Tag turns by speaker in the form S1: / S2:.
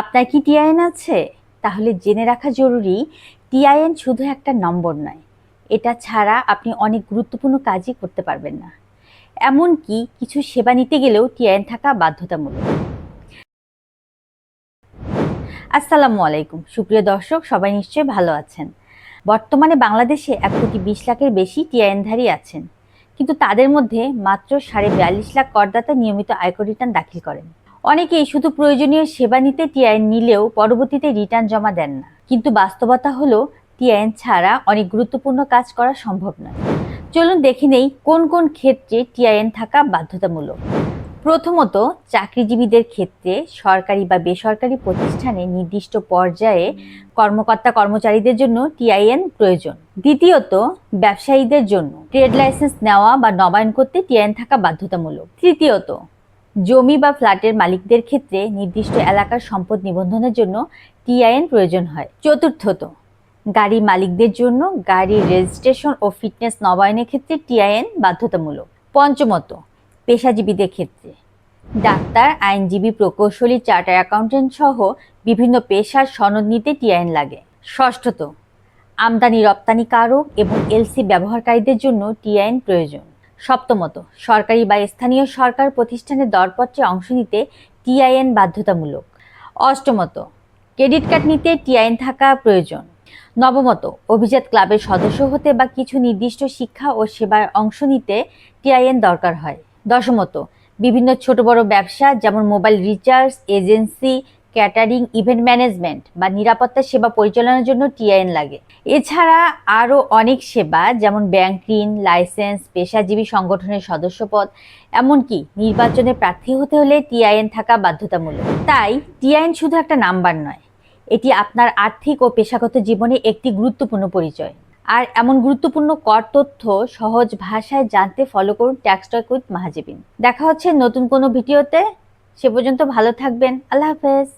S1: আপনার কি টিআইএন আছে? তাহলে জেনে রাখা জরুরি, টিআইএন শুধু একটা নম্বর নয়। এটা ছাড়া আপনি অনেক গুরুত্বপূর্ণ কাজই করতে পারবেন না। এমনকি কিছু সেবা নিতে গেলেও টিআইএন থাকা বাধ্যতামূলক। আসসালামু আলাইকুম সুপ্রিয় দর্শক, সবাই নিশ্চয়ই ভালো আছেন। বর্তমানে বাংলাদেশে 1,20,00,000-এর বেশি টিআইএনধারী আছেন, কিন্তু তাদের মধ্যে মাত্র 42.5 লাখ করদাতা নিয়মিত আয়কর রিটার্ন দাখিল করেন। অনেকেই শুধু প্রয়োজনীয় সেবা নিতে টিআইএন নিলেও পরবর্তীতে রিটার্ন জমা দেন না। কিন্তু বাস্তবতা হলো, টিআইএন ছাড়া অনেক গুরুত্বপূর্ণ কাজ করা সম্ভব নয়। চলুন দেখে নেই কোন কোন ক্ষেত্রে টিআইএন থাকা বাধ্যতামূলক। প্রথমত, চাকরিজীবীদের ক্ষেত্রে সরকারি বা বেসরকারি প্রতিষ্ঠানে নির্দিষ্ট পর্যায়ে কর্মকর্তা কর্মচারীদের জন্য টিআইএন প্রয়োজন। দ্বিতীয়ত, ব্যবসায়ীদের জন্য ট্রেড লাইসেন্স নেওয়া বা নবায়ন করতে টিআইএন থাকা বাধ্যতামূলক। তৃতীয়ত, জমি বা ফ্ল্যাটের মালিকদের ক্ষেত্রে নির্দিষ্ট এলাকার সম্পদ নিবন্ধনের জন্য টিআইএন প্রয়োজন হয়। চতুর্থত, গাড়ি মালিকদের জন্য গাড়ির রেজিস্ট্রেশন ও ফিটনেস নবায়নের ক্ষেত্রে টিআইএন বাধ্যতামূলক। পঞ্চমত, পেশাজীবীদের ক্ষেত্রে ডাক্তার, আইনজীবী, প্রকৌশলী, চার্টার অ্যাকাউন্টেন্ট সহ বিভিন্ন পেশার সনদ নিতে টিআইএন লাগে। ষষ্ঠত, আমদানি রপ্তানিকারক এবং এলসি ব্যবহারকারীদের জন্য টিআইএন প্রয়োজন। সপ্তমত, সরকারি বা স্থানীয় সরকার প্রতিষ্ঠানের দরপত্রে অংশ নিতে টিআইএন বাধ্যতামূলক। অষ্টমত, ক্রেডিট কার্ড নিতে টিআইএন থাকা প্রয়োজন। নবমত, অভিজাত ক্লাবের সদস্য হতে বা কিছু নির্দিষ্ট শিক্ষা ও সেবার অংশ নিতে টিআইএন দরকার হয়। দশমত, বিভিন্ন ছোট বড় ব্যবসা যেমন mobile recharge, agency, catering, event management বা নিরাপত্তা সেবা পরিচালনার জন্য টিআইএন লাগে। এছাড়া আরও অনেক সেবা যেমন ব্যাংক ঋণ, লাইসেন্স, পেশাজীবী সংগঠনের সদস্যপদ, এমনকি নির্বাচনে প্রার্থী হতে হলে টিআইএন থাকা বাধ্যতামূলক। তাই টিআইএন শুধু একটা নাম্বার নয়, এটি আপনার আর্থিক ও পেশাগত জীবনে একটি গুরুত্বপূর্ণ পরিচয়। আর এমন গুরুত্বপূর্ণ কর তথ্য সহজ ভাষায় জানতে ফলো করুন ট্যাক্স টক উইথ মাহাজেবিন। দেখা হচ্ছে নতুন কোনো ভিডিওতে। সে পর্যন্ত ভালো থাকবেন। আল্লাহ হাফেজ।